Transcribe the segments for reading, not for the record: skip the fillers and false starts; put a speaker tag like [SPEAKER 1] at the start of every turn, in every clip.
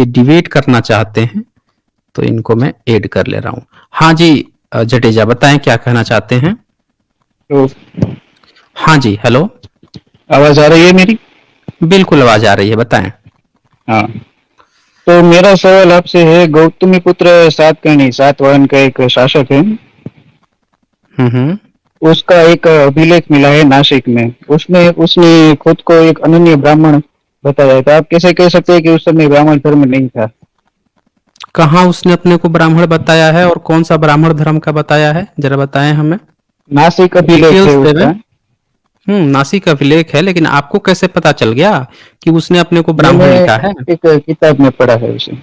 [SPEAKER 1] ये डिबेट करना चाहते हैं, तो इनको मैं ऐड कर ले रहा हूँ। हाँ जी, जडेजा बताएं क्या कहना चाहते हैं?
[SPEAKER 2] तो
[SPEAKER 1] हाँ जी, हेलो।
[SPEAKER 2] आवाज आ रही है मेरी?
[SPEAKER 1] बिल्कुल आवाज आ रही है, बताएं।
[SPEAKER 2] हाँ। तो मेरा सवाल आपसे है, गौतमीपुत्र सातकर्णी, सातवाहन का एक शासक है,
[SPEAKER 1] हम्म।
[SPEAKER 2] उसका एक अभिलेख मिला है नासिक में। उसमें उसने खुद को एक अनन्य ब्राह्मण बताया है। तो आप कैसे कह सकते हैं कि उस समय ब्राह्मण धर्म नहीं था?
[SPEAKER 1] कहाँ उसने अपने को ब्राह्मण बताया है और कौन सा ब्राह्मण धर्म का बताया है, जरा बताएं हमें।
[SPEAKER 2] नासिक अभिलेख है
[SPEAKER 1] डिटेल्स देवें।
[SPEAKER 2] उसका।
[SPEAKER 1] नासिक अभिलेख है, लेकिन आपको कैसे पता चल गया कि उसने अपने को
[SPEAKER 2] मैंने
[SPEAKER 1] ब्राह्मण लिखा है?
[SPEAKER 2] एक किताब में पढ़ा है उसे।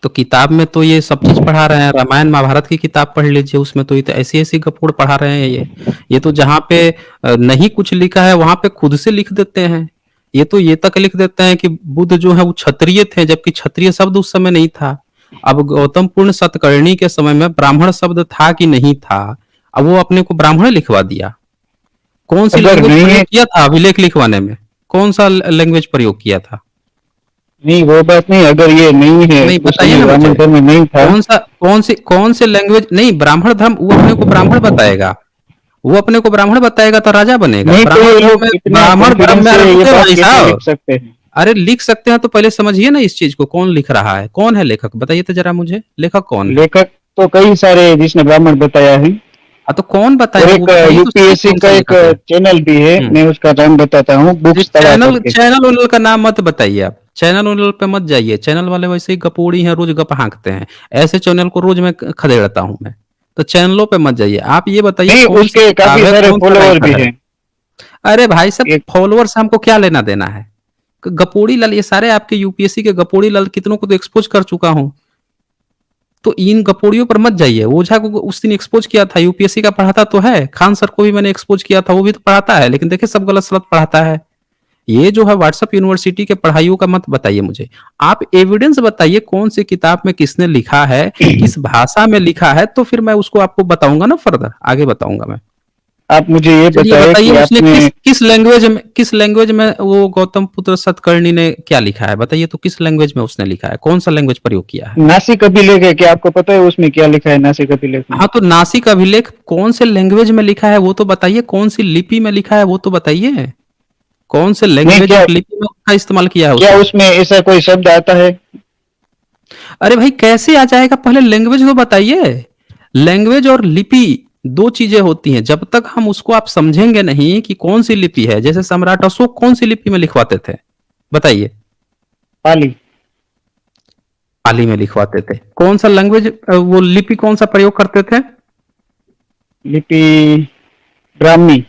[SPEAKER 1] तो किताब में तो ये सब चीज पढ़ा रहे हैं, रामायण महाभारत की किताब पढ़ लीजिए, उसमें तो ये तो ऐसी ऐसी गपोड़ पढ़ा रहे हैं। ये तो जहाँ पे नहीं कुछ लिखा है वहां पे खुद से लिख देते हैं। ये तो ये तक लिख देते हैं कि बुद्ध जो है वो क्षत्रिय थे, जबकि क्षत्रिय शब्द उस समय नहीं था। अब गौतम पूर्ण सतकर्णी के समय में ब्राह्मण शब्द था कि नहीं था, अब वो अपने को ब्राह्मण लिखवा दिया। कौन सी
[SPEAKER 2] अगर
[SPEAKER 1] लैंग्वेज
[SPEAKER 2] नहीं
[SPEAKER 1] प्रयोग
[SPEAKER 2] है,
[SPEAKER 1] किया था अभिलेख लिखवाने में? कौन सा लैंग्वेज प्रयोग किया था?
[SPEAKER 2] नहीं वो बात नहीं, अगर ये नहीं है,
[SPEAKER 1] नहीं,
[SPEAKER 2] उस
[SPEAKER 1] बताइए
[SPEAKER 2] समय
[SPEAKER 1] ना
[SPEAKER 2] ब्राह्मण
[SPEAKER 1] मुझे।
[SPEAKER 2] धर्म नहीं था।
[SPEAKER 1] कौन से लैंग्वेज नहीं, ब्राह्मण धर्म वो अपने को ब्राह्मण बताएगा। वो अपने को ब्राह्मण बताएगा तो राजा बनेगा।
[SPEAKER 2] नहीं तो
[SPEAKER 1] ब्राह्मण
[SPEAKER 2] ये
[SPEAKER 1] धर्म
[SPEAKER 2] लोग
[SPEAKER 1] में,
[SPEAKER 2] इतना
[SPEAKER 1] ब्राह्मण धर्म
[SPEAKER 2] कॉन्फिडेंस
[SPEAKER 1] में,
[SPEAKER 2] से
[SPEAKER 1] अरे
[SPEAKER 2] ये
[SPEAKER 1] रुके
[SPEAKER 2] बात
[SPEAKER 1] भाई
[SPEAKER 2] कैसे
[SPEAKER 1] साहब।
[SPEAKER 2] लिख सकते हैं?
[SPEAKER 1] अरे लिख सकते हैं तो पहले समझिए ना इस चीज को, कौन लिख रहा है, कौन है लेखक, बताइए तो जरा मुझे, लेखक कौन है?
[SPEAKER 2] लेखक तो कई सारे हैं जिसने ब्राह्मण बताया है।
[SPEAKER 1] हाँ तो कौन
[SPEAKER 2] और
[SPEAKER 1] बताया, वो
[SPEAKER 2] एक
[SPEAKER 1] बताइए तो सही,
[SPEAKER 2] यूपीएससी
[SPEAKER 1] कौन
[SPEAKER 2] का
[SPEAKER 1] सा
[SPEAKER 2] एक
[SPEAKER 1] लेखक है?
[SPEAKER 2] चैनल भी है, मैं उसका नाम बताता हूँ,
[SPEAKER 1] जी,
[SPEAKER 2] बुक्स तड़ा
[SPEAKER 1] चैनल
[SPEAKER 2] करके।
[SPEAKER 1] चैनल उनल का नाम मत बताइए आप। चैनल उनल पे मत जाइए, चैनल वाले वैसे ही गपोड़ी हैं, रोज गप हाँकते हैं। ऐसे चैनल को रोज मैं खदेड़ता हूँ मैं। तो चैनलों पे मत जाइए, आप ये बताइए
[SPEAKER 2] नहीं,
[SPEAKER 1] कौन सी
[SPEAKER 2] उसके
[SPEAKER 1] किताब
[SPEAKER 2] काफी
[SPEAKER 1] है,
[SPEAKER 2] सारे
[SPEAKER 1] कौन सा
[SPEAKER 2] फॉलोअर भी
[SPEAKER 1] राइटर है?
[SPEAKER 2] हैं।
[SPEAKER 1] अरे भाई साहब,
[SPEAKER 2] एक
[SPEAKER 1] फॉलोअर्स हमको क्या लेना देना है? गपोड़ी लाल, ये सारे आपके यूपीएससी के गपोड़ी लाल कितनों को तो एक्सपोज कर चुका हूं। तो इन गपोड़ियों पर मत जाइए। ओझा को उस दिन एक्सपोज किया था, यूपीएससी का पढ़ाता तो है। खान सर को भी मैंने एक्सपोज किया था, वो भी तो पढ़ाता है, लेकिन देखिए सब गलत सलत पढ़ाता है। ये जो है व्हाट्सएप यूनिवर्सिटी के पढ़ाइयों का मत बताइए मुझे। आप एविडेंस बताइए, कौन सी किताब में किसने लिखा है, किस भाषा में लिखा है, तो फिर मैं उसको आपको बताऊंगा ना, फर्दर आगे बताऊंगा मैं।
[SPEAKER 2] आप मुझे ये
[SPEAKER 1] चलिए
[SPEAKER 2] बताएं
[SPEAKER 1] बताइए,
[SPEAKER 2] कि
[SPEAKER 1] उसने
[SPEAKER 2] आपने
[SPEAKER 1] किस लैंग्वेज में वो गौतम पुत्र सतकर्णी ने क्या लिखा है, बताइए तो किस लैंग्वेज में उसने लिखा है, कौन सा लैंग्वेज प्रयोग किया है?
[SPEAKER 2] नासिक अभिलेख है, क्या आपको पता है उसमें क्या लिखा है नासिक अभिलेख में?
[SPEAKER 1] हाँ तो नासिक अभिलेख कौन से लैंग्वेज में लिखा है वो तो बताइए, कौन सी लिपि में लिखा है वो तो बताइए। कौन से
[SPEAKER 2] नहीं,
[SPEAKER 1] लैंग्वेज
[SPEAKER 2] क्या
[SPEAKER 1] और लिपि में उसका इस्तेमाल किया है
[SPEAKER 2] क्या
[SPEAKER 1] उसने?
[SPEAKER 2] उसमें ऐसा कोई शब्द आता है?
[SPEAKER 1] अरे भाई कैसे आ जाएगा, पहले लैंग्वेज तो बताइए। लैंग्वेज और लिपि दो चीजें होती हैं। जब तक हम उसको आप समझेंगे नहीं कि कौन सी लिपि है, जैसे सम्राट अशोक कौन सी लिपि में लिखवाते थे, बताइए।
[SPEAKER 2] पाली।
[SPEAKER 1] पाली में लिखवाते थे। कौन सा लैंग्वेज, वो लिपि कौन सा प्रयोग करते थे?
[SPEAKER 2] लिपि ब्राह्मी।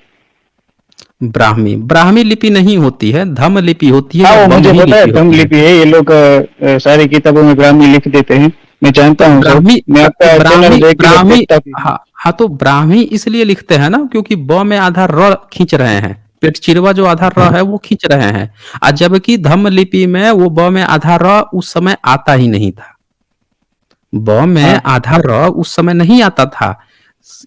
[SPEAKER 1] ब्राह्मी। ब्राह्मी लिपि नहीं होती है, धम लिपि होती है
[SPEAKER 2] हाँ,
[SPEAKER 1] या
[SPEAKER 2] वो मुझे
[SPEAKER 1] बमही
[SPEAKER 2] पता है,
[SPEAKER 1] लिपि
[SPEAKER 2] धम
[SPEAKER 1] होती है।
[SPEAKER 2] लिपि है। ये लोग सारी किताबों में ब्राह्मी लिख देते हैं। मैं
[SPEAKER 1] तो
[SPEAKER 2] जानता हूँ सब,
[SPEAKER 1] ब्राह्मी
[SPEAKER 2] मैं आपका चैनल
[SPEAKER 1] ब्राह्मी
[SPEAKER 2] रेगुलर
[SPEAKER 1] ब्राह्मी
[SPEAKER 2] देखता भी हूँ।
[SPEAKER 1] हाँ हाँ, तो ब्राह्मी इसलिए लिखते हैं ना, क्योंकि ब में आधा र खींच रहे हैं। पेट चिरवा जो आधा र है वो खींच रहे हैं। और जबकि धम्म लिपि में वो ब में आधा र उस समय आता ही नहीं था। ब में
[SPEAKER 2] हाँ।
[SPEAKER 1] आधा र उस समय नहीं आता था।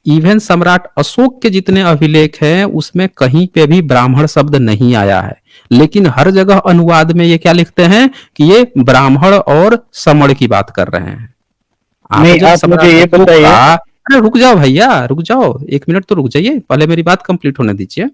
[SPEAKER 1] इवन सम्राट अशोक के जितने अभिलेख हैं उसमें कहीं पे भी ब्राह्मण शब्द नहीं आया है। लेकिन हर जगह अनुवाद में ये क्या लिखते हैं कि ये ब्राह्मण और समण की बात कर रहे हैं। आप
[SPEAKER 2] नहीं,
[SPEAKER 1] जब
[SPEAKER 2] आप मुझे
[SPEAKER 1] सम्राट
[SPEAKER 2] ये
[SPEAKER 1] अशोक का,
[SPEAKER 2] बताइए।
[SPEAKER 1] अरे रुक जाओ भैया, रुक जाओ, 1 मिनट तो रुक जाइए, पहले मेरी बात कंप्लीट होने दीजिए।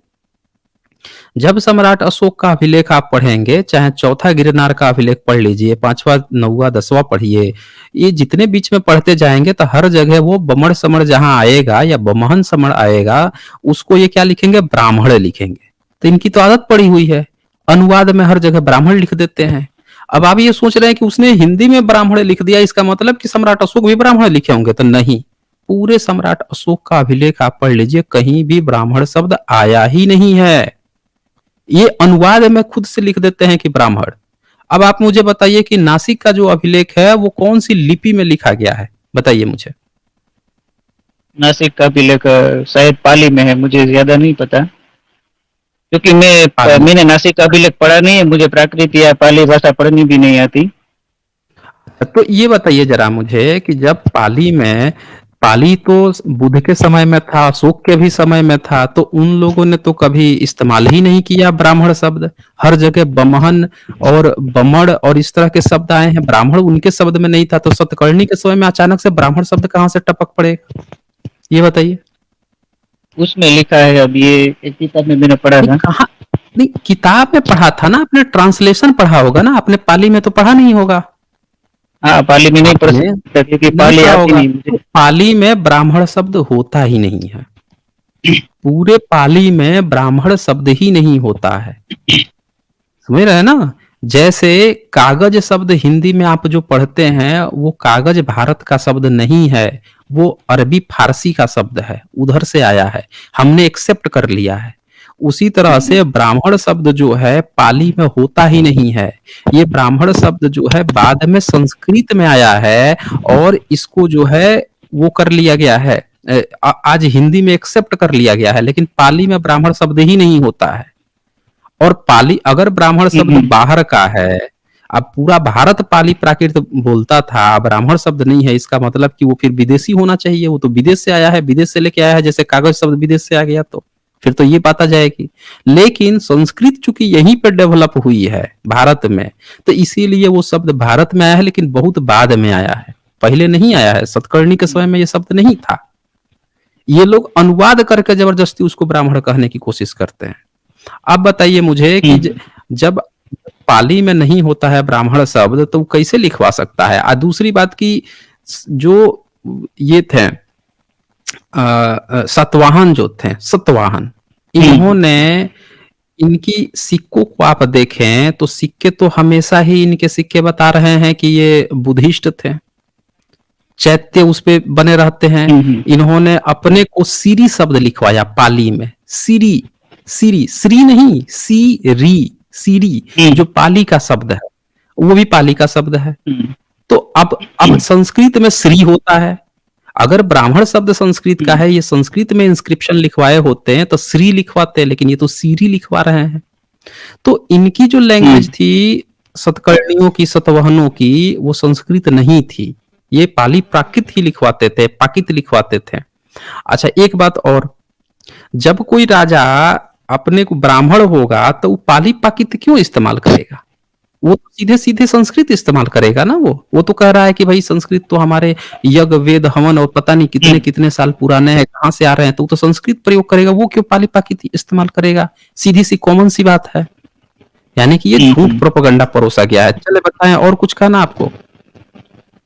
[SPEAKER 1] जब सम्राट अशोक का अभिलेख आप पढ़ेंगे, चाहे चौथा गिरनार का अभिलेख पढ़ लीजिए, पांचवा नौवा दसवां पढ़िए, ये जितने बीच में पढ़ते जाएंगे तो हर जगह वो बमण समण जहां आएगा या बमहन समण आएगा, उसको ये क्या लिखेंगे, ब्राह्मण लिखेंगे। तो इनकी तो आदत पड़ी हुई है, अनुवाद में हर जगह ब्राह्मण लिख देते हैं। अब आप ये सोच रहे हैं कि उसने हिंदी में ब्राह्मण लिख दिया, इसका मतलब कि सम्राट अशोक भी ब्राह्मण लिखे होंगे, तो नहीं। पूरे सम्राट अशोक का अभिलेख आप पढ़ लीजिए, कहीं भी ब्राह्मण शब्द आया ही नहीं है। ये अनुवाद में खुद से लिख देते हैं कि ब्राह्मण। अब आप मुझे बताइए कि नासिक का जो अभिलेख है वो कौन सी लिपि में लिखा गया है, बताइए मुझे।
[SPEAKER 2] नासिक का अभिलेख शायद पाली में है, मुझे ज्यादा नहीं पता, क्योंकि
[SPEAKER 1] पाली।
[SPEAKER 2] मैंने नासिक का अभिलेख पढ़ा नहीं है। मुझे प्राकृत या पाली भाषा पढ़नी भी नहीं आती।
[SPEAKER 1] तो ये बताइए जरा मुझे कि जब पाली में पाली तो बुद्ध के समय में था, अशोक के भी समय में था, तो उन लोगों ने तो कभी इस्तेमाल ही नहीं किया ब्राह्मण शब्द। हर जगह बमहन और बमड़ और इस तरह के शब्द आए हैं, ब्राह्मण उनके शब्द में नहीं था, तो सतकर्णी के समय में अचानक से ब्राह्मण शब्द कहाँ से टपक पड़ेगा, ये बताइए।
[SPEAKER 2] उसमें लिखा है, अब ये एक किताब में मैंने पढ़ा
[SPEAKER 1] नहीं
[SPEAKER 2] था।
[SPEAKER 1] कहाँ, नहीं किताब में पढ़ा था ना आपने, ट्रांसलेशन पढ़ा होगा ना आपने, पाली में तो पढ़ा नहीं होगा
[SPEAKER 2] हाँ, पाली में नहीं पढ़
[SPEAKER 1] आपने,
[SPEAKER 2] सकता क्योंकि
[SPEAKER 1] नहीं
[SPEAKER 2] पाली
[SPEAKER 1] पढ़ा
[SPEAKER 2] आती
[SPEAKER 1] होगा।
[SPEAKER 2] नहीं
[SPEAKER 1] तो
[SPEAKER 2] मुझे।
[SPEAKER 1] पाली में ब्राह्मण शब्द होता ही नहीं है, पूरे पाली में ब्राह्मण शब्द ही नहीं होता है, समझ रहे हैं ना। जैसे कागज शब्द हिंदी में आप जो पढ़ते हैं, वो कागज भारत का शब्द नहीं है, वो अरबी फारसी का शब्द है, उधर से आया है, हमने एक्सेप्ट कर लिया है। उसी तरह से ब्राह्मण शब्द जो है पाली में होता ही नहीं है, ये ब्राह्मण शब्द जो है बाद में संस्कृत में आया है, और इसको जो है वो कर लिया गया है, आज हिंदी में एक्सेप्ट कर लिया गया है, लेकिन पाली में ब्राह्मण शब्द ही नहीं होता है। और पाली अगर ब्राह्मण शब्द बाहर का है, अब पूरा भारत पाली प्राकृत बोलता था, ब्राह्मण शब्द नहीं है, इसका मतलब कि वो फिर विदेशी होना चाहिए, वो तो विदेश से आया है, विदेश से लेके आया है, जैसे कागज शब्द विदेश से आ गया, तो फिर तो ये बात आ जाएगी। लेकिन संस्कृत चूंकि यहीं पे डेवलप हुई है भारत में, तो इसीलिए वो शब्द भारत में आया है, लेकिन बहुत बाद में आया है, पहले नहीं आया है, सतकर्णी के समय में ये शब्द नहीं था। ये लोग अनुवाद करके जबरदस्ती उसको ब्राह्मण कहने की कोशिश करते हैं। अब बताइए मुझे कि जब पाली में नहीं होता है ब्राह्मण शब्द, तो कैसे लिखवा सकता है। और दूसरी बात की, जो ये थे सतवाहन जो थे, सतवाहन, इन्होंने, इनकी सिक्कों को आप देखें तो सिक्के तो हमेशा ही इनके सिक्के बता रहे हैं कि ये बुद्धिस्ट थे, चैत्य उस पे बने रहते हैं। इन्होंने अपने को सीरी शब्द लिखवाया पाली में, सीरी, सीरी, श्री नहीं, सीरी, सीरी जो पाली का शब्द है, वो भी पाली का शब्द है। तो अब संस्कृत में श्री होता है, अगर ब्राह्मण शब्द संस्कृत का है, ये संस्कृत में इंस्क्रिप्शन लिखवाए होते हैं तो श्री लिखवाते हैं, लेकिन ये तो सीरी लिखवा रहे हैं। तो इनकी जो लैंग्वेज थी सतकर्णियों की, सतवहनों की, वो संस्कृत नहीं थी, ये पाली प्राकृत ही लिखवाते थे, पाकित लिखवाते थे। अच्छा एक बात और, जब कोई राजा अपने को ब्राह्मण होगा तो वो पाली पाकित क्यों इस्तेमाल करेगा, वो सीधे सीधे संस्कृत इस्तेमाल करेगा ना। वो तो कह रहा है कि भाई संस्कृत तो हमारे यज्ञ वेद हवन और पता नहीं कितने कितने साल पुराने हैं, कहाँ से आ रहे हैं, तो संस्कृत प्रयोग करेगा, वो क्यों पाली पाकित इस्तेमाल करेगा, सीधी सी कॉमन सी बात है। यानी कि ये झूठ प्रोपेगेंडा परोसा गया है। चले बताएं और कुछ कहना आपको।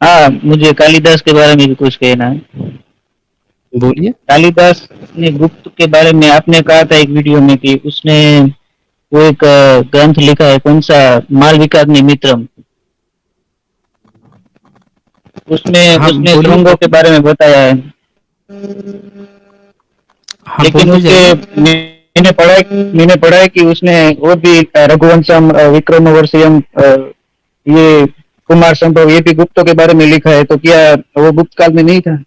[SPEAKER 2] हाँ, मुझे कालिदास के बारे में भी कुछ कहना है।
[SPEAKER 1] बोलिए।
[SPEAKER 2] कालिदास ने गुप्त के बारे में आपने कहा था एक वीडियो में कि उसने वो एक ग्रंथ लिखा है, कौन सा, मालविकाग्नि मित्रम, उसमें उसने श्रृंगों के बारे में बताया है। लेकिन उसके मैंने पढ़ा है कि उसने और भी रघुवंशम, विक्रमोर्वशीयम, ये कुमार संभव, ये भी गुप्तों के बारे में लिखा है, तो क्या वो गुप्त काल में नहीं था।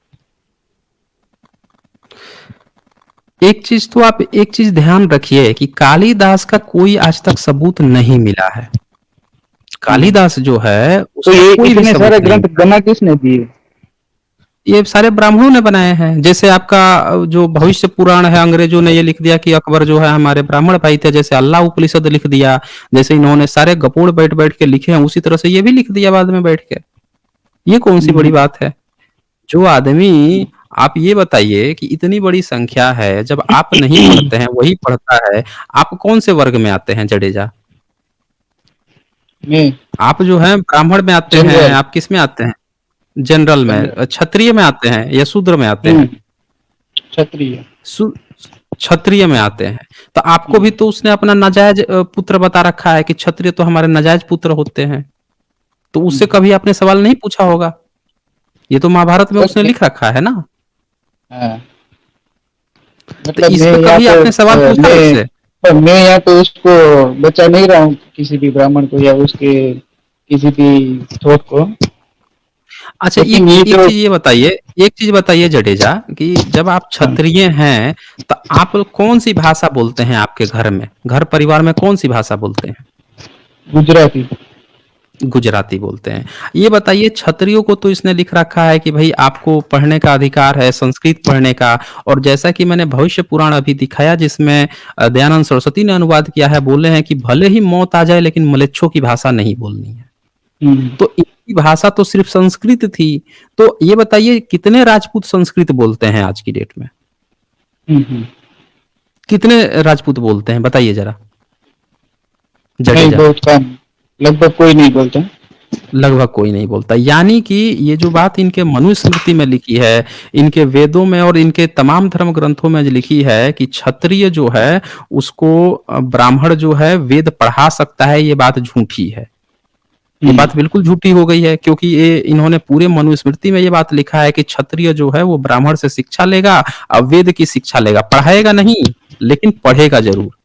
[SPEAKER 1] एक चीज तो आप एक चीज ध्यान रखिए कि कालिदास का कोई आज तक सबूत नहीं मिला है। कालिदास जो है
[SPEAKER 2] तो ये
[SPEAKER 1] कोई भी
[SPEAKER 2] सारे ग्रंथ बना किसने दिए,
[SPEAKER 1] ये सारे ब्राह्मणों ने बनाए हैं। जैसे आपका जो भविष्य पुराण है, अंग्रेजों ने ये लिख दिया कि अकबर जो है हमारे ब्राह्मण भाई थे, जैसे अल्लाह उपनिषद लिख दिया, जैसे इन्होंने सारे गपोड़ बैठ बैठ के लिखे हैं, उसी तरह से ये भी लिख दिया बाद में बैठ के। ये कौन सी बड़ी बात है। जो आदमी, आप ये बताइए कि इतनी बड़ी संख्या है, जब आप नहीं पढ़ते हैं वही पढ़ता है, आप कौन से वर्ग में आते हैं जडेजा। आप जो है ब्राह्मण में आते हैं, आप किस में आते हैं, जनरल में, क्षत्रिय में आते हैं या शूद्र में आते हैं।
[SPEAKER 2] क्षत्रिय,
[SPEAKER 1] क्षत्रिय में आते हैं। तो आपको भी तो उसने अपना नाजायज पुत्र बता रखा है कि क्षत्रिय तो हमारे नाजायज पुत्र होते हैं, तो उससे कभी आपने सवाल नहीं पूछा होगा। ये तो महाभारत में उसने लिख रखा है ना। तो इस पे कभी आपने सवाल पूछा उससे।
[SPEAKER 2] पर मैं यहाँ तो उसको बचा नहीं रहा हूँ, किसी भी ब्राह्मण को या उसके किसी भी थोट को।
[SPEAKER 1] अच्छा एक चीज बताइए जडेजा कि जब आप क्षत्रिय हैं तो आप कौन सी भाषा बोलते हैं आपके घर में, घर परिवार में कौन सी भाषा बोलते हैं।
[SPEAKER 2] गुजराती।
[SPEAKER 1] गुजराती बोलते हैं। ये बताइए क्षत्रियों को तो इसने लिख रखा है कि भाई आपको पढ़ने का अधिकार है, संस्कृत पढ़ने का। और जैसा कि मैंने भविष्य पुराण अभी दिखाया जिसमें दयानंद सरस्वती ने अनुवाद किया है, बोले हैं कि भले ही मौत आ जाए लेकिन म्लेच्छों की भाषा नहीं बोलनी है।
[SPEAKER 2] हम्म
[SPEAKER 1] तो इनकी भाषा तो सिर्फ संस्कृत थी। तो ये बताइए कितने राजपूत संस्कृत बोलते हैं आज की डेट में?
[SPEAKER 2] हम्म।
[SPEAKER 1] कितने राजपूत बोलते हैं बताइए जरा?
[SPEAKER 2] नहीं,
[SPEAKER 1] जडेजा।
[SPEAKER 2] बहुत कम, लगभग कोई नहीं बोलता।
[SPEAKER 1] लगभग कोई नहीं बोलता। यानी कि ये जो बात इनके मनुस्मृति में लिखी है, इनके वेदों में और इनके तमाम धर्म ग्रंथों में जो लिखी है कि क्षत्रिय जो है उसको ब्राह्मण जो है वेद पढ़ा सकता है, ये बात झूठी है। ये बात बिल्कुल झूठी हो गई है, क्योंकि ये इन्होंने पूरे मनुस्मृति में ये बात लिखा है कि क्षत्रिय जो है वो ब्राह्मण से शिक्षा लेगा, वेद की शिक्षा लेगा, पढ़ाएगा नहीं लेकिन पढ़ेगा जरूर।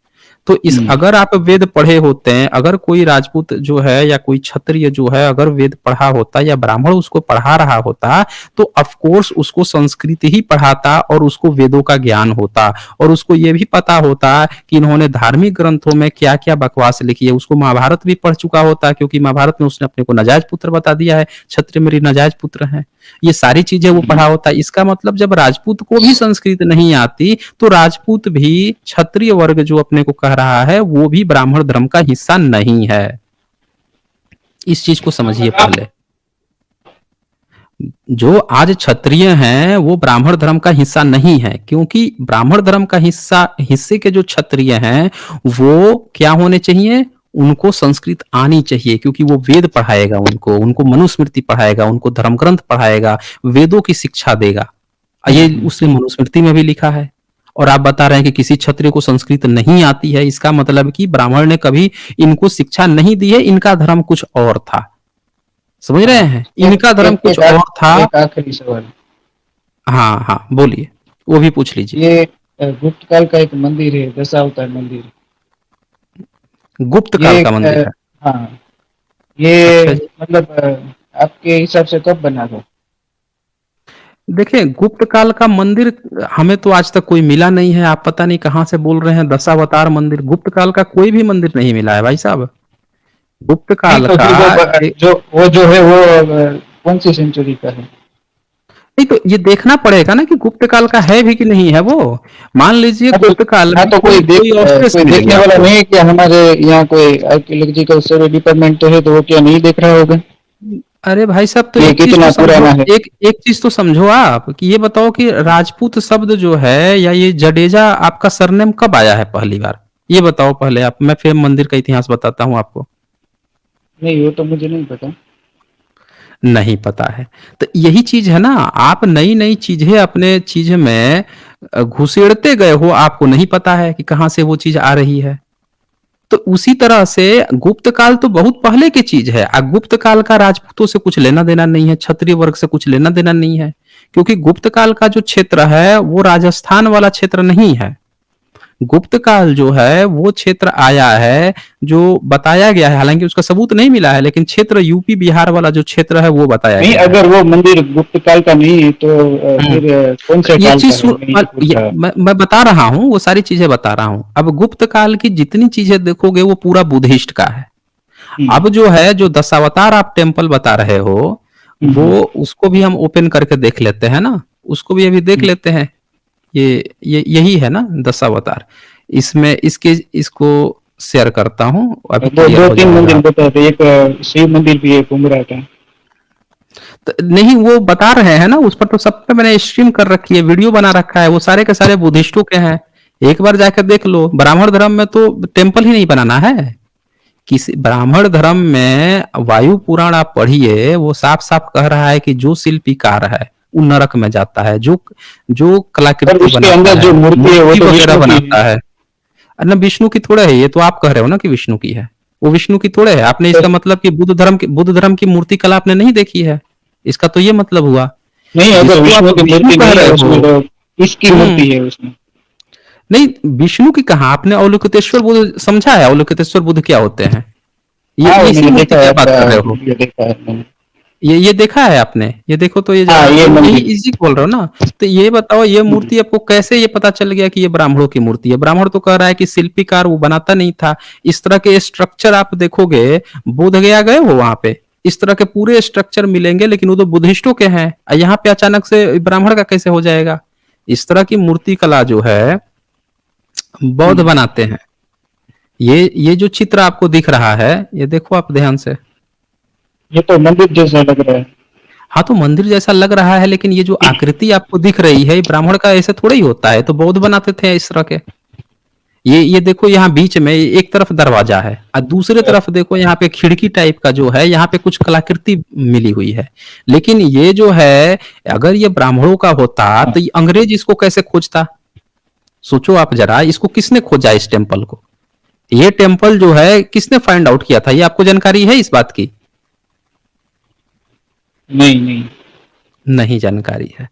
[SPEAKER 1] तो इस
[SPEAKER 2] हम्म
[SPEAKER 1] अगर आप वेद पढ़े होते हैं, अगर कोई राजपूत जो है या कोई क्षत्रिय जो है अगर वेद पढ़ा होता या ब्राह्मण उसको पढ़ा रहा होता, तो ऑफ कोर्स उसको संस्कृत ही पढ़ाता और उसको वेदों का ज्ञान होता और उसको ये भी पता होता कि इन्होंने धार्मिक ग्रंथों में क्या क्या बकवास लिखी है। उसको महाभारत भी पढ़ चुका होता, क्योंकि महाभारत में उसने अपने को नाजायज पुत्र बता दिया है, क्षत्रिय मेरी नाजायज पुत्र हैं। ये सारी चीजें वो पढ़ा होता है। इसका मतलब जब राजपूत को भी संस्कृत नहीं आती तो राजपूत भी क्षत्रिय वर्ग जो अपने को कह रहा है वो भी ब्राह्मण धर्म का हिस्सा नहीं है। इस चीज को समझिए पहले। जो आज क्षत्रिय हैं वो ब्राह्मण धर्म का हिस्सा नहीं है, क्योंकि ब्राह्मण धर्म का हिस्से के जो क्षत्रिय हैं वो क्या होने चाहिए? उनको संस्कृत आनी चाहिए, क्योंकि वो वेद पढ़ाएगा, उनको मनुस्मृति पढ़ाएगा, उनको धर्म ग्रंथ पढ़ाएगा, वेदों की शिक्षा देगा। ये उसने मनुस्मृति में भी लिखा है। और आप बता रहे हैं कि किसी क्षत्रिय को संस्कृत नहीं आती है, इसका मतलब कि ब्राह्मण ने कभी इनको शिक्षा नहीं दी है, इनका धर्म कुछ और था। समझ रहे हैं? इनका धर्म कुछ और था।
[SPEAKER 2] एक आखिरी सवाल।
[SPEAKER 1] हाँ हाँ बोलिए, वो भी पूछ लीजिए।
[SPEAKER 2] ये गुप्त काल का एक मंदिर है, दशावतार मंदिर।
[SPEAKER 1] गुप्त
[SPEAKER 2] ये
[SPEAKER 1] काल का मंदिर है?
[SPEAKER 2] हाँ, ये
[SPEAKER 1] अच्छा जी।
[SPEAKER 2] मतलब आपके हिसाब से कब बना था?
[SPEAKER 1] देखिए गुप्त काल का मंदिर हमें तो आज तक कोई मिला नहीं है। आप पता नहीं कहाँ से बोल रहे हैं दशावतार मंदिर। गुप्त काल का कोई भी मंदिर नहीं मिला है भाई साहब। गुप्त
[SPEAKER 2] नहीं
[SPEAKER 1] काल
[SPEAKER 2] तो
[SPEAKER 1] का
[SPEAKER 2] फिर
[SPEAKER 1] ए-
[SPEAKER 2] वो जो है वो कौन सी सेंचुरी का है?
[SPEAKER 1] नहीं तो ये देखना पड़ेगा ना कि गुप्त काल का है भी कि नहीं है वो। मान लीजिए
[SPEAKER 2] हाँ तो
[SPEAKER 1] गुप्त काल
[SPEAKER 2] हाँ
[SPEAKER 1] में
[SPEAKER 2] तो
[SPEAKER 1] कोई अवशेष
[SPEAKER 2] कोई
[SPEAKER 1] मिलेंगे
[SPEAKER 2] देखने वाला
[SPEAKER 1] आपको।
[SPEAKER 2] नहीं है क्या? हमारे यहाँ कोई आर्कियोलॉजिकल सर्वे डिपार्टमेंट तो है, तो वो क्या नहीं देख रहा होगा
[SPEAKER 1] अरे भाई साहब तो
[SPEAKER 2] ये
[SPEAKER 1] एक चीज तो
[SPEAKER 2] कितना
[SPEAKER 1] समझो,
[SPEAKER 2] पुराना है?
[SPEAKER 1] एक चीज तो समझो आप कि ये बताओ कि राजपूत शब्द जो है या ये जडेजा आपका सरनेम कब आया है पहली बार? ये बताओ पहले आप, मैं फिर मंदिर का इतिहास बताता हूँ आपको।
[SPEAKER 2] नहीं, वो तो मुझे नहीं पता।
[SPEAKER 1] नहीं पता है? तो यही चीज है ना, आप नई नई चीजें अपने चीज में घुसेड़ते गए हो, आपको नहीं पता है कि कहाँ से वो चीज आ रही है। तो उसी तरह से गुप्त काल तो बहुत पहले की चीज है। गुप्त काल का राजपूतों से कुछ लेना देना नहीं है, क्षत्रिय वर्ग से कुछ लेना देना नहीं है, क्योंकि गुप्त काल का जो क्षेत्र है वो राजस्थान वाला क्षेत्र नहीं है। गुप्त काल जो है वो क्षेत्र आया है जो बताया गया है, हालांकि उसका सबूत नहीं मिला है, लेकिन क्षेत्र यूपी बिहार वाला जो क्षेत्र है वो बताया
[SPEAKER 2] नहीं,
[SPEAKER 1] गया है।
[SPEAKER 2] अगर वो मंदिर गुप्त काल का नहीं है तो
[SPEAKER 1] हम्म।
[SPEAKER 2] फिर कौन से
[SPEAKER 1] ये
[SPEAKER 2] काल का
[SPEAKER 1] चीज
[SPEAKER 2] है, मैं ये पूछ रहा हूँ।
[SPEAKER 1] मैं बता रहा हूँ, वो सारी चीजें बता रहा हूँ। अब गुप्त काल की जितनी चीजें देखोगे वो पूरा बुद्धिस्ट का है।
[SPEAKER 2] हम्म
[SPEAKER 1] अब जो है जो दशावतार आप टेम्पल बता रहे हो वो,
[SPEAKER 2] हम्म
[SPEAKER 1] उसको भी हम ओपन करके देख लेते हैं ना, उसको भी अभी देख
[SPEAKER 2] हम्म।
[SPEAKER 1] लेते हैं। ये यही है ना दशावतार। इसमें इसको शेयर करता हूँ, अभी
[SPEAKER 2] वो
[SPEAKER 1] क्लियर
[SPEAKER 2] दो
[SPEAKER 1] हो
[SPEAKER 2] तीन
[SPEAKER 1] जाएगा।
[SPEAKER 2] मंदिर बताए थे, एक शिव मंदिर भी है कुमरा का।
[SPEAKER 1] तो नहीं वो बता रहे हैं ना, उस पर तो सब पे मैंने स्ट्रीम कर रखी है, वीडियो बना रखा है, वो सारे के सारे बुद्धिस्टों के हैं। एक बार जाकर देख लो। ब्राह्मण धर्म में तो टेम्पल ही नहीं बनाना है। किसी ब्राह्मण धर्म में वायु पुराण आप पढ़िए, वो साफ साफ कह रहा है कि जो शिल्पीकार है वो नरक में जाता है, जो जो
[SPEAKER 2] पर
[SPEAKER 1] कलाकृति
[SPEAKER 2] उसके
[SPEAKER 1] बनाता
[SPEAKER 2] अंदर
[SPEAKER 1] है,
[SPEAKER 2] जो मूर्ति है वो
[SPEAKER 1] मूर्ति
[SPEAKER 2] तो
[SPEAKER 1] वगैरह
[SPEAKER 2] विष्णु की है।
[SPEAKER 1] बनाता है। ना विष्णु की थोड़े है, ये तो आप कह रहे हो ना कि विष्णु की है। वो विष्णु की थोड़े है। आपने
[SPEAKER 2] तो
[SPEAKER 1] इसका मतलब कि बुद्ध धर्म की मूर्ति कला आपने नहीं देखी है, इसका तो ये मतलब हुआ।
[SPEAKER 2] नहीं, अगर
[SPEAKER 1] जिसको आप
[SPEAKER 2] विष्णु की
[SPEAKER 1] विष्णु
[SPEAKER 2] मूर्ति
[SPEAKER 1] कह
[SPEAKER 2] नहीं
[SPEAKER 1] रहे
[SPEAKER 2] है
[SPEAKER 1] हो।
[SPEAKER 2] उसमें तो किसकी मूर्ति है उसमें?
[SPEAKER 1] नहीं विष्णु की कहा आपने? अवलोकितेश्वर बुद्ध समझा है? अवलोकितेश्वर बुद्ध क्या होते हैं?
[SPEAKER 2] हाँ,
[SPEAKER 1] ये
[SPEAKER 2] वो
[SPEAKER 1] इसी
[SPEAKER 2] मैंने
[SPEAKER 1] मूर्ति
[SPEAKER 2] देखा
[SPEAKER 1] की
[SPEAKER 2] है,
[SPEAKER 1] आप बात
[SPEAKER 2] आपका
[SPEAKER 1] कर रहे हो?
[SPEAKER 2] वीडियो देखा है मैंने।
[SPEAKER 1] ये देखा है आपने? ये देखो तो ये
[SPEAKER 2] हाँ,
[SPEAKER 1] जरा,
[SPEAKER 2] ये
[SPEAKER 1] यही
[SPEAKER 2] मंदिर।
[SPEAKER 1] इसी को बोल रहे हो ना? तो ये बताओ, ये मूर्ति आपको कैसे ये पता चल गया कि ये ब्राह्मणों की मूर्ति है? ब्राह्मण तो कह रहा है कि शिल्पीकार वो बनाता नहीं था। इस तरह के स्ट्रक्चर आप देखोगे, बोध गया गए हो वहां पे, इस तरह के पूरे स्ट्रक्चर मिलेंगे, लेकिन वो तो बुद्धिस्टों के हैं। यहाँ पे अचानक से ब्राह्मण का कैसे हो जाएगा? इस तरह की मूर्ति कला जो है बौद्ध
[SPEAKER 2] हम्म,
[SPEAKER 1] बनाते हैं। ये जो चित्र आपको दिख रहा है, ये देखो आप ध्यान से।
[SPEAKER 2] ये तो मंदिर जैसा लग रहा है।
[SPEAKER 1] हाँ, तो मंदिर जैसा लग रहा है, लेकिन ये जो आकृति आपको दिख रही है, ये ब्राह्मण का ऐसे थोड़ा ही होता है। तो बौद्ध बनाते थे इस तरह के। ये देखो, यहाँ बीच में एक तरफ दरवाजा है और दूसरे तरफ देखो, यहाँ पे खिड़की टाइप का जो है, यहाँ पे कुछ कलाकृति मिली हुई है। लेकिन ये जो है, अगर ये ब्राह्मणों का होता
[SPEAKER 2] हाँ,
[SPEAKER 1] तो ये अंग्रेज इसको कैसे खोजता? सोचो आप जरा, इसको किसने खोजा इस टेम्पल को? ये टेम्पल जो है किसने फाइंड आउट किया था? ये आपको जानकारी है इस बात की?
[SPEAKER 2] नहीं नहीं।
[SPEAKER 1] नहीं जानकारी है।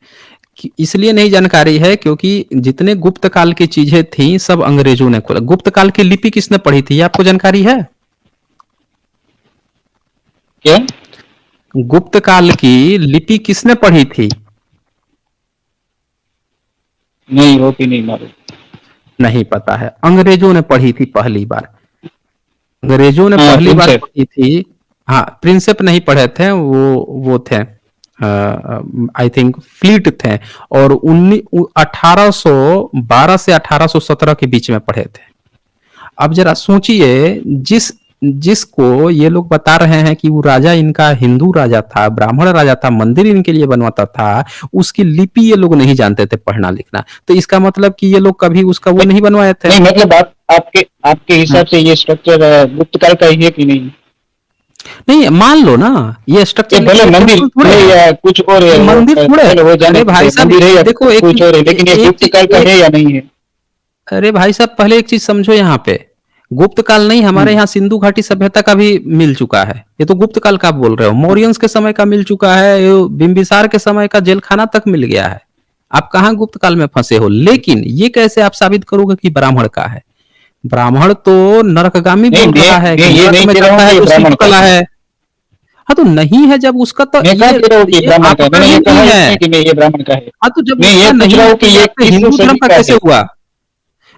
[SPEAKER 1] इसलिए नहीं जानकारी है क्योंकि जितने गुप्त काल की चीजें थी सब अंग्रेजों ने खोला। गुप्त काल की लिपि किसने पढ़ी थी, ये आपको जानकारी है?
[SPEAKER 2] क्या?
[SPEAKER 1] गुप्त काल की लिपि किसने पढ़ी थी?
[SPEAKER 2] नहीं, वो भी नहीं मालूम।
[SPEAKER 1] नहीं पता है। अंग्रेजों ने पढ़ी थी पहली बार। अंग्रेजों ने
[SPEAKER 2] हाँ,
[SPEAKER 1] पहली बार
[SPEAKER 2] प्रिंसेप।
[SPEAKER 1] पढ़ी थी। हाँ, प्रिंसेप नहीं पढ़े थे, वो थे, आई थिंक फ्लीट थे। और 1812 से 1817 के बीच में पढ़े थे। अब जरा सोचिए, जिसको ये लोग बता रहे हैं कि वो राजा इनका हिंदू राजा था, ब्राह्मण राजा था, मंदिर इनके लिए बनवाता था, उसकी लिपि ये लोग नहीं जानते थे पढ़ना लिखना। तो इसका मतलब कि ये लोग कभी उसका वो नहीं बनवाए थे।
[SPEAKER 2] नहीं, मतलब आप आपके हिसाब से ये स्ट्रक्चर गुप्त काल का ही है कि नहीं?
[SPEAKER 1] नहीं, मान लो ना ये
[SPEAKER 2] ये
[SPEAKER 1] स्ट्रक्चर,
[SPEAKER 2] भले
[SPEAKER 1] लेकिन ये
[SPEAKER 2] मंदिर
[SPEAKER 1] टेम्पल थोड़े
[SPEAKER 2] है
[SPEAKER 1] है।
[SPEAKER 2] या कुछ और है,
[SPEAKER 1] ये
[SPEAKER 2] वो
[SPEAKER 1] मंदिर थोड़े है।
[SPEAKER 2] चलो वो जाने
[SPEAKER 1] अरे भाई
[SPEAKER 2] दीजिए,
[SPEAKER 1] साहब,
[SPEAKER 2] मंदिर है या
[SPEAKER 1] देखो एक
[SPEAKER 2] कुछ और है, लेकिन ये
[SPEAKER 1] एक
[SPEAKER 2] गुप्त काल का है या नहीं है?
[SPEAKER 1] अरे भाई साहब, पहले एक चीज समझो, यहाँ पे गुप्त काल नहीं, हमारे
[SPEAKER 2] हम्म।
[SPEAKER 1] यहाँ सिंधु घाटी सभ्यता का भी मिल चुका है। ये तो गुप्त काल का आप बोल रहे हो। मौर्यंस के समय का मिल चुका है, ये बिंबिसार के समय का जेलखाना तक मिल गया है। आप कहाँ गुप्त काल में फंसे हो? लेकिन ये कैसे आप साबित करोगे कि ब्राह्मण का है? ब्राह्मण तो नरकगामी
[SPEAKER 2] नहीं,
[SPEAKER 1] बोल रहा है
[SPEAKER 2] मैं
[SPEAKER 1] कि
[SPEAKER 2] ये
[SPEAKER 1] नरक
[SPEAKER 2] नहीं
[SPEAKER 1] में
[SPEAKER 2] कह रहा
[SPEAKER 1] जाता
[SPEAKER 2] हूँ कि
[SPEAKER 1] है
[SPEAKER 2] ये
[SPEAKER 1] तो
[SPEAKER 2] ब्राह्मण का
[SPEAKER 1] शिल्पकला
[SPEAKER 2] है।
[SPEAKER 1] है। हाँ, तो नहीं है जब उसका, तो
[SPEAKER 2] मैं कहा
[SPEAKER 1] ये
[SPEAKER 2] कह रहा हूँ कि
[SPEAKER 1] ये
[SPEAKER 2] ब्राह्मण का है,
[SPEAKER 1] आपका
[SPEAKER 2] मैंने
[SPEAKER 1] ही
[SPEAKER 2] ये
[SPEAKER 1] नहीं
[SPEAKER 2] कहा ही
[SPEAKER 1] है।
[SPEAKER 2] नहीं कि मैं ये ब्राह्मण का है।
[SPEAKER 1] हाँ, तो जब
[SPEAKER 2] मैं ये
[SPEAKER 1] उसका
[SPEAKER 2] पूछ
[SPEAKER 1] नहीं
[SPEAKER 2] रहा
[SPEAKER 1] है
[SPEAKER 2] हूँ
[SPEAKER 1] तो
[SPEAKER 2] कि
[SPEAKER 1] ये
[SPEAKER 2] ये
[SPEAKER 1] आपके
[SPEAKER 2] किस
[SPEAKER 1] हिंदू धर्म
[SPEAKER 2] सदी
[SPEAKER 1] का
[SPEAKER 2] का
[SPEAKER 1] कैसे
[SPEAKER 2] है।
[SPEAKER 1] हुआ?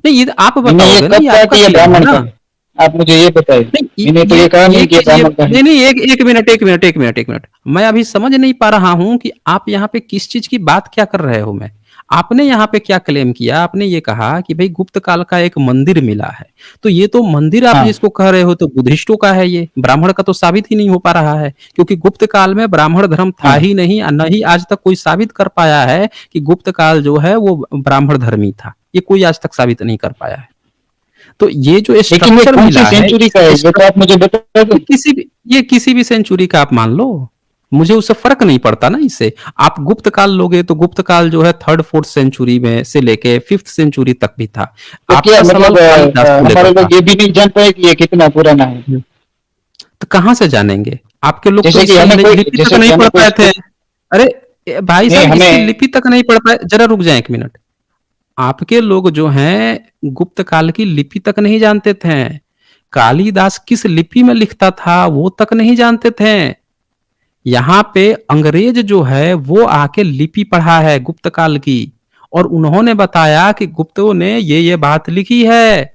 [SPEAKER 1] नहीं, ये आप
[SPEAKER 2] मैंने ये
[SPEAKER 1] बताओगे ना,
[SPEAKER 2] कब
[SPEAKER 1] ये
[SPEAKER 2] कहा
[SPEAKER 1] आपका
[SPEAKER 2] कि ये
[SPEAKER 1] क्लेम है
[SPEAKER 2] ब्राह्मण
[SPEAKER 1] ना।
[SPEAKER 2] का है? आप मुझे ये बताइए।
[SPEAKER 1] नहीं,
[SPEAKER 2] मैंने तो ये कहा
[SPEAKER 1] ये
[SPEAKER 2] नहीं कि ये
[SPEAKER 1] चीज, ये
[SPEAKER 2] ब्राह्मण का है।
[SPEAKER 1] नहीं नहीं, एक मिनट। मैं अभी समझ नहीं पा रहा हूं कि आप यहाँ पे किस चीज की बात क्या कर रहे हो। मैं आपने यहाँ पे क्या क्लेम किया? आपने ये कहा कि भाई गुप्त काल का एक मंदिर मिला है। तो ये तो मंदिर आप
[SPEAKER 2] हाँ।
[SPEAKER 1] जिसको कह रहे हो तो बुद्धिस्टों का है, ये ब्राह्मण का तो साबित ही नहीं हो पा रहा है, क्योंकि गुप्त काल में ब्राह्मण धर्म था
[SPEAKER 2] हाँ।
[SPEAKER 1] ही नहीं, और न ही आज तक कोई साबित कर पाया है कि गुप्त काल जो है वो ब्राह्मण धर्मी था। ये कोई आज तक साबित नहीं कर पाया है। तो ये जो
[SPEAKER 2] लेकिन ये
[SPEAKER 1] स्ट्रक्चर
[SPEAKER 2] कौन सी
[SPEAKER 1] मिला है,
[SPEAKER 2] सेंचुरी का है,
[SPEAKER 1] इस
[SPEAKER 2] ये तो आप मुझे बता दो।
[SPEAKER 1] ये किसी भी सेंचुरी का आप मान लो, मुझे उससे फर्क नहीं पड़ता ना इससे। आप गुप्त काल लोगे तो गुप्त काल जो है थर्ड फोर्थ सेंचुरी में से लेके फिफ्थ सेंचुरी तक भी था।
[SPEAKER 2] तो क्या
[SPEAKER 1] आपका सवाल
[SPEAKER 2] मतलब
[SPEAKER 1] कालिदास को लेकर
[SPEAKER 2] हमारे
[SPEAKER 1] था।
[SPEAKER 2] लोग ये भी नहीं जान पाए कि ये कितना पुराना है?
[SPEAKER 1] तो कहाँ से जानेंगे? आपके लोग तो
[SPEAKER 2] जैसे कि
[SPEAKER 1] इसका
[SPEAKER 2] हमें कोई
[SPEAKER 1] लिपि तक
[SPEAKER 2] जैसे कि
[SPEAKER 1] नहीं
[SPEAKER 2] हमें
[SPEAKER 1] पढ़
[SPEAKER 2] कोई
[SPEAKER 1] पाए थे। अरे भाई
[SPEAKER 2] नहीं
[SPEAKER 1] साहब, इसकी
[SPEAKER 2] हमें
[SPEAKER 1] लिपि तक नहीं पढ़ पाए। जरा रुक जाए एक मिनट। आपके लोग जो हैं गुप्त काल की लिपि तक नहीं जानते थे। कालिदास किस लिपि में लिखता था वो तक नहीं जानते थे। यहाँ पे अंग्रेज जो है वो आके लिपि पढ़ा है गुप्त काल की, और उन्होंने बताया कि गुप्तों ने ये बात लिखी है।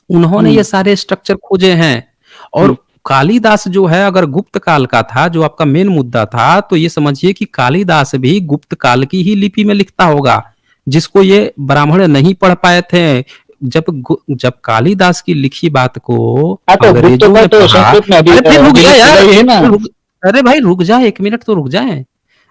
[SPEAKER 1] उन्होंने ये
[SPEAKER 2] हम्म,
[SPEAKER 1] सारे स्ट्रक्चर खोजे हैं। और
[SPEAKER 2] हम्म,
[SPEAKER 1] कालिदास जो है अगर गुप्त काल का था, जो आपका मेन मुद्दा था, तो ये समझिए कि कालिदास भी गुप्त काल की ही लिपि में लिखता होगा, जिसको ये ब्राह्मण नहीं पढ़ पाए थे। जब कालिदास की लिखी बात को
[SPEAKER 2] हाँ, तो गुप्तों
[SPEAKER 1] अंग्रेजों
[SPEAKER 2] का
[SPEAKER 1] ने
[SPEAKER 2] तो
[SPEAKER 1] पढ़ा।
[SPEAKER 2] संस्कृत में
[SPEAKER 1] अरे फिर रुक
[SPEAKER 2] अभी
[SPEAKER 1] जा यार,
[SPEAKER 2] खुदा ही है ना।
[SPEAKER 1] अरे भाई रुक जा, एक मिनट तो रुक जाए।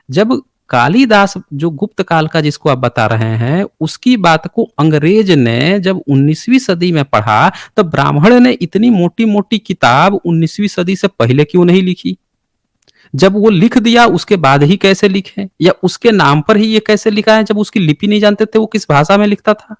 [SPEAKER 1] जब कालिदास जो गुप्त काल का जिसको आप बता रहे हैं, उसकी बात को अंग्रेज ने जब 19वीं सदी में पढ़ा, तब ब्राह्मण ने इतनी मोटी मोटी किताब 19वीं सदी से पहले क्यों नहीं लिखी? जब वो लिख दिया उसके बाद ही कैसे लिखे, या उसके नाम पर ही ये कैसे लिखा है? जब उसकी लिपि नहीं जानते थे वो किस भाषा में लिखता था।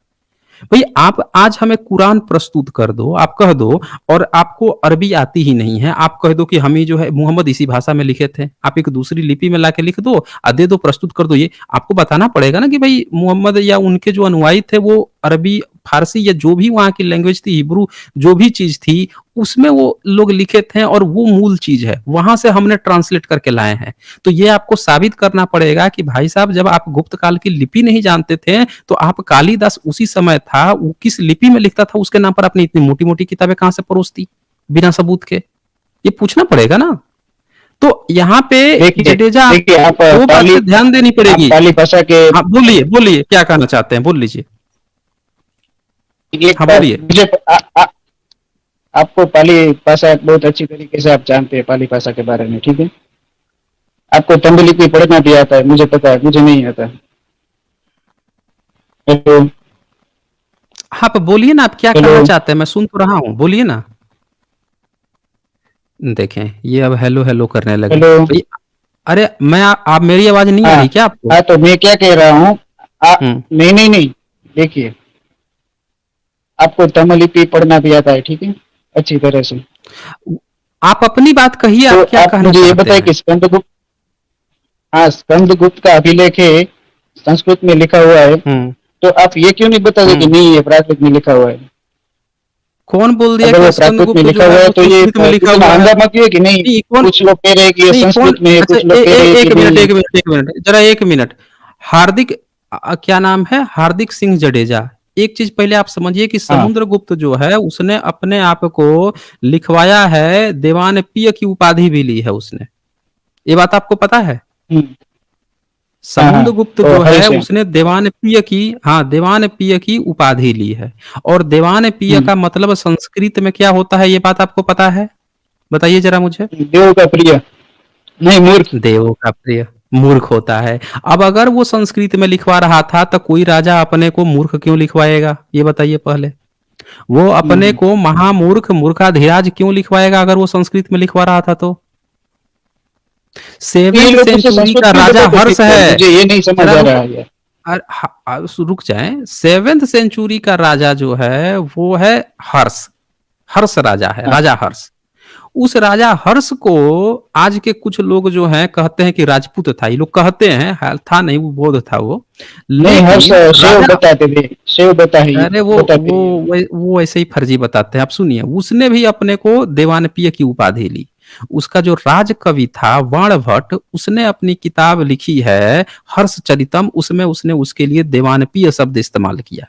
[SPEAKER 1] भाई आप आज हमें कुरान प्रस्तुत कर दो, आप कह दो, और आपको अरबी आती ही नहीं है, आप कह दो कि हम ही जो है मोहम्मद इसी भाषा में लिखे थे, आप एक दूसरी लिपि में लाके लिख दो और दे दो, प्रस्तुत कर दो। ये आपको बताना पड़ेगा ना कि भाई मोहम्मद या उनके जो अनुयायी थे वो अरबी फारसी या जो भी वहाँ की लैंग्वेज थी, हिब्रू जो भी चीज़ थी, उसमें वो लोग लिखे थे और वो मूल चीज़ है। वहाँ से हमने ट्रांसलेट करके लाए हैं। तो ये आपको साबित करना पड़ेगा कि भाई साहब जब आप गुप्त काल की लिपि नहीं जानते थे, तो आप कालिदास उसी समय था, वो किस लिपि में लिखता था, उसके नाम पर आपने इतनी मोटी-मोटी किताबें कहाँ से परोस दी, बिना सबूत के? ये पूछना पड़ेगा ना। तो यहाँ पे
[SPEAKER 2] देखिए
[SPEAKER 1] जडेजा
[SPEAKER 2] देखिए, आप
[SPEAKER 1] दो
[SPEAKER 2] पाली
[SPEAKER 1] बातें ध्यान देनी
[SPEAKER 2] आप
[SPEAKER 1] पड़ेगी।
[SPEAKER 2] पाली भाषा के
[SPEAKER 1] हाँ बोलिए बोलिए, क्या कहना चाहते हैं, बोल लीजिए।
[SPEAKER 2] एक
[SPEAKER 1] हाँ
[SPEAKER 2] बात
[SPEAKER 1] बोलिए।
[SPEAKER 2] मुझे आपको पाली भाषा बहुत अच्छी तरीके से आप जानते हैं पाली भाषा के बारे में, ठीक है। आपको तमिल लिपि पढ़ना भी आता है, मुझे पता है, मुझे नहीं आता। हेलो
[SPEAKER 1] हाँ तो बोलिए ना, आप क्या
[SPEAKER 2] हेलो
[SPEAKER 1] कहना चाहते हैं, मैं सुन तो रहा हूँ, बोलिए ना। देखें ये अब हेलो हेलो करने लगे
[SPEAKER 2] हेलो।
[SPEAKER 1] भाई। अरे मैं आप मेरी आवाज नहीं आ
[SPEAKER 2] हाँ
[SPEAKER 1] रही क्या आपको?
[SPEAKER 2] हाँ, तो मैं क्या कह रहा हूँ,
[SPEAKER 1] हम्म।
[SPEAKER 2] नहीं नहीं नहीं, देखिए आपको तमिल लिपि पढ़ना भी आता है, ठीक है, अच्छी तरह से।
[SPEAKER 1] आप अपनी बात कहिए,
[SPEAKER 2] तो
[SPEAKER 1] आप क्या
[SPEAKER 2] आप
[SPEAKER 1] कहना
[SPEAKER 2] मुझे ये
[SPEAKER 1] चाहते
[SPEAKER 2] बताइए
[SPEAKER 1] हैं?
[SPEAKER 2] कि स्कंदगुप्त, हाँ स्कंदगुप्त का अभिलेख है, संस्कृत में लिखा हुआ है,
[SPEAKER 1] हम्म।
[SPEAKER 2] तो आप ये क्यों नहीं बताते कि
[SPEAKER 1] हम्म।
[SPEAKER 2] नहीं ये प्राकृत में लिखा हुआ है?
[SPEAKER 1] कौन बोल दिया
[SPEAKER 2] अगर
[SPEAKER 1] कि
[SPEAKER 2] वो प्राकृत में
[SPEAKER 1] स्कंदगुप्त जो
[SPEAKER 2] लिखा
[SPEAKER 1] है
[SPEAKER 2] हुआ है
[SPEAKER 1] वो
[SPEAKER 2] तो ये
[SPEAKER 1] संस्कृत में लिखा
[SPEAKER 2] इतना
[SPEAKER 1] हुआ है?
[SPEAKER 2] हंगामा क्यों है कि नहीं?
[SPEAKER 1] नहीं कौन,
[SPEAKER 2] कुछ लोग कह रहे हैं कि ये
[SPEAKER 1] नहीं कौन,
[SPEAKER 2] संस्कृत में है,
[SPEAKER 1] अच्छा
[SPEAKER 2] कुछ लोग कह रहे हैं कि
[SPEAKER 1] एक मिनट
[SPEAKER 2] नहीं।
[SPEAKER 1] एक मिनट एक मिनट जरा एक मिनट। हार्दिक क्या नाम है, हार्दिक सिंह जडेजा। एक चीज पहले आप समझिए कि
[SPEAKER 2] हाँ।
[SPEAKER 1] समुद्रगुप्त जो है उसने अपने आप को लिखवाया है, देवानप्रिय की उपाधि भी ली है उसने। ये बात आपको पता है?
[SPEAKER 2] हम्म, हाँ हाँ।
[SPEAKER 1] समुद्रगुप्त
[SPEAKER 2] ओ
[SPEAKER 1] जो है
[SPEAKER 2] हरीश है।
[SPEAKER 1] उसने देवानप्रिय की, हाँ देवानप्रिय की उपाधि ली है। और देवानप्रिय
[SPEAKER 2] हम्म,
[SPEAKER 1] का मतलब संस्कृत में क्या होता है, ये बात आपको पता है? बताइए जरा मुझे।
[SPEAKER 2] देव का प्रिय, नहीं मूर्ख।
[SPEAKER 1] देवों का प्रिय मूर्ख होता है। अब अगर वो संस्कृत में लिखवा रहा था तो कोई राजा अपने को मूर्ख क्यों लिखवाएगा, ये बताइए पहले। वो अपने
[SPEAKER 2] हम्म,
[SPEAKER 1] को महामूर्ख मूर्खाधिराज क्यों लिखवाएगा अगर वो संस्कृत में लिखवा रहा था तो?
[SPEAKER 2] ये
[SPEAKER 1] सेवेंथ
[SPEAKER 2] लोग उसे
[SPEAKER 1] सेंचुरी
[SPEAKER 2] संस्कृत
[SPEAKER 1] का
[SPEAKER 2] क्यों
[SPEAKER 1] राजा
[SPEAKER 2] बताते
[SPEAKER 1] हर्ष
[SPEAKER 2] फिर
[SPEAKER 1] है।
[SPEAKER 2] मुझे ये नहीं समझ
[SPEAKER 1] जरा
[SPEAKER 2] आ
[SPEAKER 1] रुक,
[SPEAKER 2] रहा है।
[SPEAKER 1] रुक जाए। सेवेंथ सेंचुरी का राजा जो है वो है हर्ष। हर्ष राजा है,
[SPEAKER 2] हाँ
[SPEAKER 1] राजा हर्ष। उस राजा हर्ष को आज के कुछ लोग जो हैं कहते हैं कि राजपूत था, ये लोग कहते हैं, था नहीं, वो बौद्ध था वो।
[SPEAKER 2] नहीं, हर्ष
[SPEAKER 1] लेकिन
[SPEAKER 2] शिव
[SPEAKER 1] राजा,
[SPEAKER 2] बताते थे, शिव
[SPEAKER 1] अरे
[SPEAKER 2] बताते हैं।
[SPEAKER 1] वो ऐसे ही फर्जी बताते हैं। आप सुनिए, उसने भी अपने को देवानप्रिय की उपाधि ली। उसका जो राज कवि था वाणभट्ट, उसने अपनी किताब लिखी है हर्षचरितम, उसमें उसने उसके लिए देवानप्रिय शब्द इस्तेमाल किया।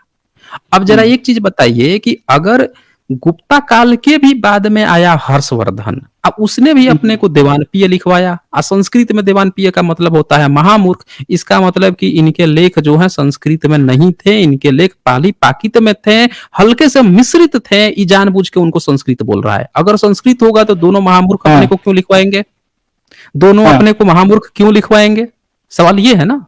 [SPEAKER 1] अब जरा
[SPEAKER 2] हम्म,
[SPEAKER 1] एक चीज बताइए कि अगर गुप्ता काल के भी बाद में आया हर्षवर्धन, अब उसने भी अपने
[SPEAKER 2] हम्म,
[SPEAKER 1] को देवानप्रिय लिखवाया। संस्कृत में देवानप्रिय का मतलब होता है महामूर्ख। इसका मतलब कि इनके लेख जो है संस्कृत में नहीं थे, इनके लेख पाली पाकित में थे, हल्के से मिश्रित थे। ये जानबूझ के उनको संस्कृत बोल रहा है। अगर संस्कृत होगा तो दोनों महामूर्ख अपने
[SPEAKER 2] हाँ
[SPEAKER 1] को क्यों लिखवाएंगे? दोनों
[SPEAKER 2] हाँ
[SPEAKER 1] अपने को महामूर्ख क्यों लिखवाएंगे? सवाल ये है ना।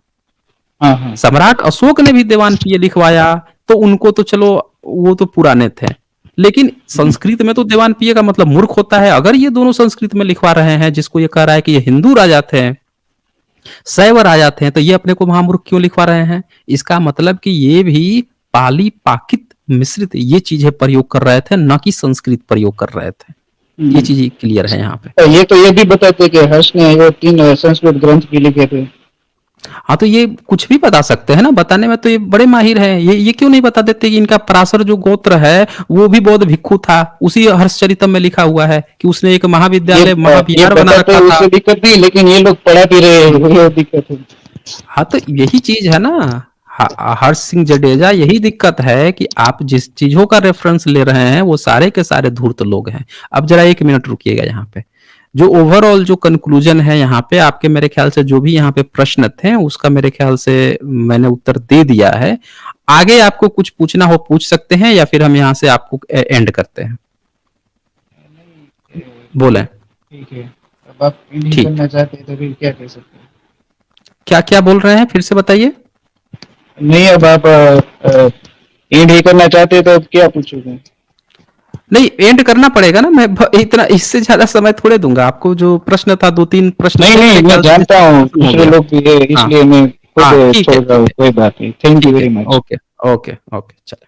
[SPEAKER 2] हाँ हाँ।
[SPEAKER 1] सम्राट अशोक ने भी देवानप्रिय लिखवाया, तो उनको तो चलो वो तो पुराने थे। लेकिन
[SPEAKER 2] हम्म,
[SPEAKER 1] संस्कृत में तो देवानप्रिय का मतलब मूर्ख होता है। अगर ये दोनों संस्कृत में लिखवा रहे हैं, जिसको ये कह रहा है कि ये हिंदू राजा थे, शैव राजा थे, तो ये अपने को महामूर्ख क्यों लिखवा रहे हैं? इसका मतलब कि ये भी पाली पाकित मिश्रित ये चीजें प्रयोग कर रहे थे, न कि संस्कृत प्रयोग कर रहे थे। ये
[SPEAKER 2] हम्म।
[SPEAKER 1] चीज क्लियर है यहाँ पे।
[SPEAKER 2] तो ये भी बताते कि हर्ष ने वो 3 संस्कृत ग्रंथ भी लिखे थे।
[SPEAKER 1] हाँ तो ये कुछ भी बता सकते हैं ना, बताने में तो ये बड़े माहिर हैं। ये क्यों नहीं बता देते कि इनका पराशर जो गोत्र है वो भी बौद्ध भिक्षु था। उसी हर्षचरितम में लिखा हुआ है कि उसने एक महाविद्यालय
[SPEAKER 2] ये
[SPEAKER 1] महाविहार बना
[SPEAKER 2] बताते
[SPEAKER 1] रखा था।
[SPEAKER 2] उससे दिक्कत नहीं, लेकिन ये लोग पढ़ा भी रहे हैं, ये दिक्कत है।
[SPEAKER 1] हाँ तो यही चीज है ना। हर्ष सिंह जडेजा, यही दिक्कत है कि आप जिस चीजों का रेफरेंस ले रहे हैं वो सारे के सारे धूर्त लोग हैं। अब जरा एक मिनट रुकिएगा यहाँ पे। जो ओवरऑल जो कंक्लूजन है यहाँ पे आपके, मेरे ख्याल से जो भी यहाँ पे प्रश्न थे उसका मेरे ख्याल से मैंने उत्तर दे दिया है। आगे आपको कुछ पूछना हो पूछ सकते हैं, या फिर हम यहाँ से आपको एंड करते हैं, बोले।
[SPEAKER 2] ठीक है, अब आप नहीं
[SPEAKER 1] ठीक,
[SPEAKER 2] करना चाहते तो फिर क्या कर सकते हैं?
[SPEAKER 1] क्या क्या बोल रहे हैं, फिर से बताइए।
[SPEAKER 2] नहीं, अब आप एंड ही करना चाहते तो अब क्या पूछोगे?
[SPEAKER 1] नहीं एंड करना पड़ेगा ना, मैं इतना इससे ज्यादा समय थोड़े दूंगा आपको। जो प्रश्न था, 2-3 प्रश्न
[SPEAKER 2] नहीं
[SPEAKER 1] थे
[SPEAKER 2] नहीं,
[SPEAKER 1] मेरे
[SPEAKER 2] मैं
[SPEAKER 1] ख्याल से,
[SPEAKER 2] जानता हूँ
[SPEAKER 1] हो
[SPEAKER 2] दूसरे
[SPEAKER 1] गया।
[SPEAKER 2] लोग भी है,
[SPEAKER 1] हाँ
[SPEAKER 2] इसलिए मैं खुद
[SPEAKER 1] हाँ, ठीक है
[SPEAKER 2] छोड़ रहा
[SPEAKER 1] ठीक
[SPEAKER 2] हूँ,
[SPEAKER 1] है
[SPEAKER 2] कोई बात नहीं, थैंक यू
[SPEAKER 1] ठीक है।
[SPEAKER 2] Very much.
[SPEAKER 1] Okay okay okay, चलो।